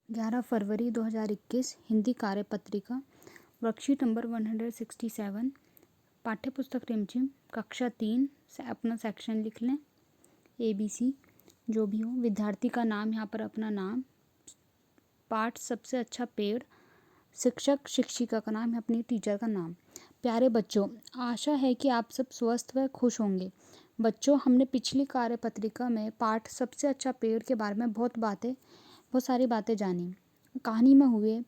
11 फरवरी 2021 Hindi कार्यपत्रिका worksheet number 167 पाठ्य पुस्तक रिमझिम कक्षा 3 से अपना सेक्शन लिख लें। ABC जो भी हो, विद्यार्थी का नाम, यहाँ पर अपना नाम, पाठ सबसे अच्छा पेड़, शिक्षक शिक्षिका का नाम, अपनी टीचर का नाम। प्यारे बच्चों, आशा है कि आप सब स्वस्थ व खुश होंगे। बच्चों, हमने पिछली कार्यपत्रिका में पाठ सबसे अच्छा पेड़ के बारे में बहुत सारी बातें जानी। कहानी में हुए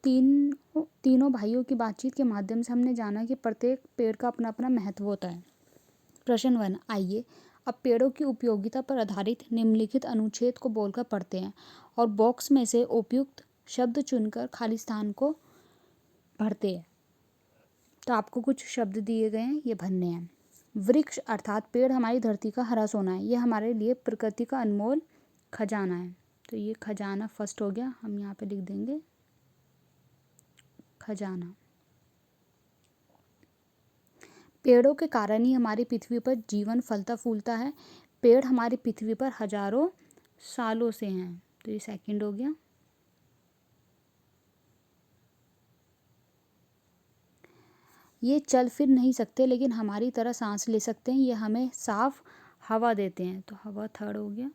तीनों भाइयों की बातचीत के माध्यम से हमने जाना कि प्रत्येक पेड़ का अपना अपना महत्व होता है। प्रश्न 1, आइए अब पेड़ों की उपयोगिता पर आधारित निम्नलिखित अनुच्छेद को बोलकर पढ़ते हैं और बॉक्स में से उपयुक्त शब्द चुनकर खाली स्थान को भरते हैं। तो आपको कुछ शब्द दिए गए हैं, ये भरने हैं। वृक्ष अर्थात पेड़ हमारी धरती का हरा सोना है। ये हमारे लिए प्रकृति का अनमोल खजाना है। तो ये खजाना फर्स्ट हो गया, हम यहाँ पे लिख देंगे खजाना। पेड़ों के कारण ही हमारी पृथ्वी पर जीवन फलता फूलता है। पेड़ हमारी पृथ्वी पर हजारों सालों से हैं। तो ये सेकंड हो गया। ये चल फिर नहीं सकते लेकिन हमारी तरह सांस ले सकते हैं। ये हमें साफ हवा देते हैं। तो हवा थर्ड हो गया।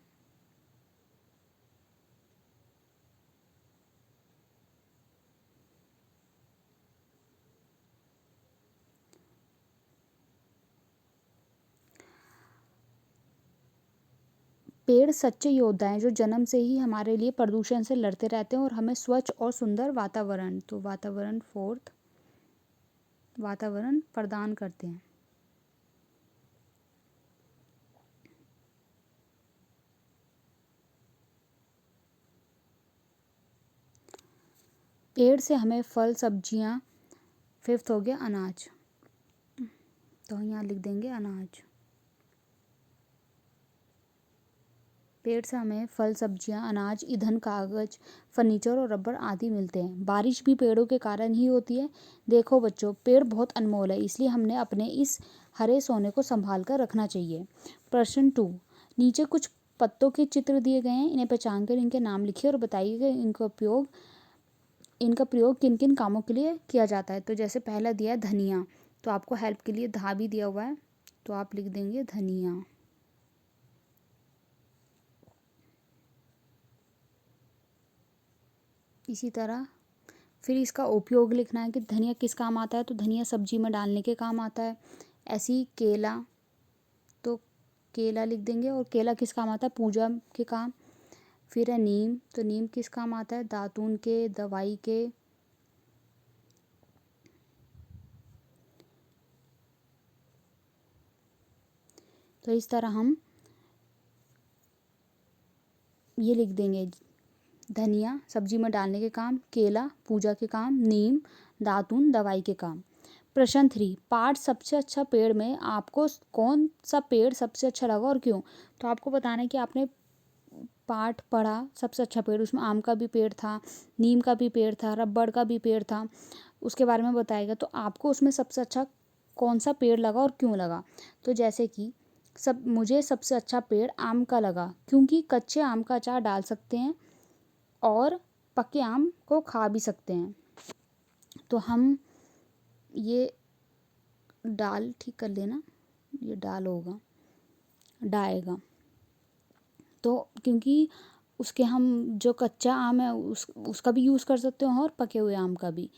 पेड़ सच्चे योद्धा हैं जो जन्म से ही हमारे लिए प्रदूषण से लड़ते रहते हैं और हमें स्वच्छ और सुंदर वातावरण, तो वातावरण फोर्थ, वातावरण प्रदान करते हैं। पेड़ से हमें फल सब्जियां, फिफ्थ हो गया अनाज। तो यहाँ लिख देंगे अनाज। पेड़ से हमें फल सब्जियां, अनाज, ईंधन, कागज, फर्नीचर और रबर आदि मिलते हैं। बारिश भी पेड़ों के कारण ही होती है। देखो बच्चों, पेड़ बहुत अनमोल है, इसलिए हमने अपने इस हरे सोने को संभाल कर रखना चाहिए। प्रश्न 2, नीचे कुछ पत्तों के चित्र दिए गए हैं, इन्हें पहचान कर इनके नाम लिखिए और बताइए कि इनका प्रयोग किन किन कामों के लिए किया जाता है। तो जैसे पहला दिया है धनिया, तो आपको हेल्प के लिए धा भी दिया हुआ है, तो आप लिख देंगे धनिया। इसी तरह फिर इसका उपयोग लिखना है कि धनिया किस काम आता है। तो धनिया सब्जी में डालने के काम आता है। ऐसे ही केला, तो केला लिख देंगे, और केला किस काम आता है, पूजा के काम। फिर है नीम, तो नीम किस काम आता है, दातून के, दवाई के। तो इस तरह हम ये लिख देंगे, धनिया सब्जी में डालने के काम, केला पूजा के काम, नीम दातून दवाई के काम। प्रश्न 3, पाठ सबसे अच्छा पेड़ में आपको कौन सा पेड़ सबसे अच्छा लगा और क्यों। तो आपको बताना है कि आपने पाठ पढ़ा सबसे अच्छा पेड़, उसमें आम का भी पेड़ था, नीम का भी पेड़ था, रबड़ का भी पेड़ था, उसके बारे में बताएगा। तो आपको उसमें सबसे अच्छा कौन सा पेड़ लगा और क्यों लगा। तो जैसे कि मुझे सबसे अच्छा पेड़ आम का लगा, क्योंकि कच्चे आम का अचार डाल सकते हैं और पके आम को खा भी सकते हैं। तो हम ये डाल ठीक कर लेना, ये डाल होगा, डाएगा। तो क्योंकि उसके हम जो कच्चा आम है उसका भी यूज़ कर सकते हैं और पके हुए आम का भी।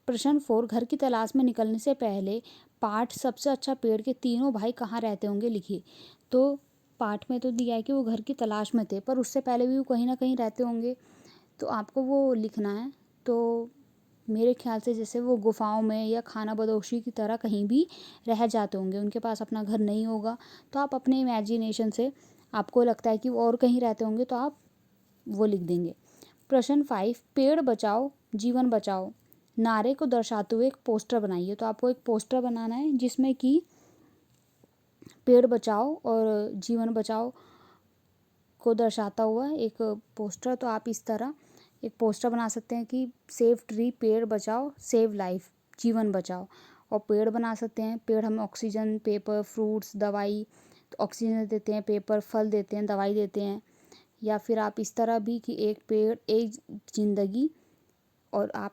प्रश्न 4, घर की तलाश में निकलने से पहले पाठ सबसे अच्छा पेड़ के तीनों भाई कहाँ रहते होंगे लिखिए। तो पाठ में तो दिया है कि वो घर की तलाश में थे, पर उससे पहले भी वो कहीं ना कहीं रहते होंगे, तो आपको वो लिखना है। तो मेरे ख्याल से जैसे वो गुफाओं में या खाना बदोशी की तरह कहीं भी रह जाते होंगे, उनके पास अपना घर नहीं होगा। तो आप अपने इमेजिनेशन से आपको लगता है कि वो और कहीं रहते होंगे, तो आप वो लिख देंगे। प्रश्न 5, पेड़ बचाओ जीवन बचाओ नारे को दर्शाते हुए एक पोस्टर बनाइए। तो आपको एक पोस्टर बनाना है जिसमें कि पेड़ बचाओ और जीवन बचाओ को दर्शाता हुआ एक पोस्टर। तो आप इस तरह एक पोस्टर बना सकते हैं कि सेव ट्री, पेड़ बचाओ, सेव लाइफ, जीवन बचाओ। और पेड़ बना सकते हैं, पेड़ हमें ऑक्सीजन, पेपर, फ्रूट्स, दवाई, तो ऑक्सीजन देते हैं, पेपर फल देते हैं, दवाई देते हैं, या फिर आप इस तरह भी कि एक पेड़ एक ज़िंदगी, और आप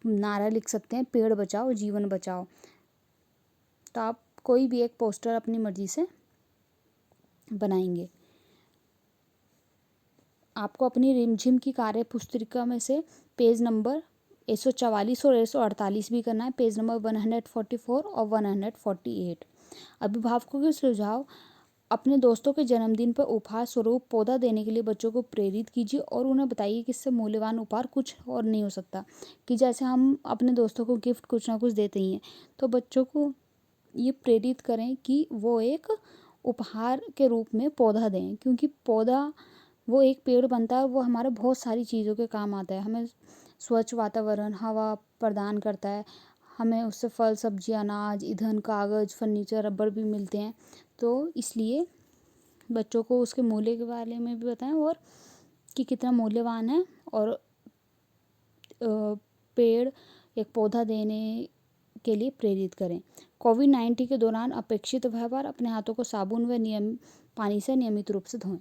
नारा लिख सकते हैं पेड़ बचाओ जीवन बचाओ। तो आप कोई भी एक पोस्टर अपनी मर्ज़ी से बनाएंगे। आपको अपनी रिमझिम की कार्य पुस्तिका में से पेज नंबर 144 और 148 भी करना है, पेज नंबर 144 और 148। अभिभावकों के सुझाव: अपने दोस्तों के जन्मदिन पर उपहार स्वरूप पौधा देने के लिए बच्चों को प्रेरित कीजिए और उन्हें बताइए कि इससे मूल्यवान उपहार कुछ और नहीं हो सकता। कि जैसे हम अपने दोस्तों को गिफ्ट कुछ ना कुछ देते ही हैं, तो बच्चों को ये प्रेरित करें कि वो एक उपहार के रूप में पौधा दें, क्योंकि पौधा वो एक पेड़ बनता है, वो हमारे बहुत सारी चीज़ों के काम आता है। हमें स्वच्छ वातावरण, हवा प्रदान करता है, हमें उससे फल सब्जी अनाज ईंधन कागज़ फर्नीचर रबड़ भी मिलते हैं। तो इसलिए बच्चों को उसके मूल्य के बारे में भी बताएं और कि कितना मूल्यवान है, और पेड़ एक पौधा देने के लिए प्रेरित करें। कोविड-19 के दौरान अपेक्षित व्यवहार: अपने हाथों को साबुन व पानी से नियमित रूप से धोएं।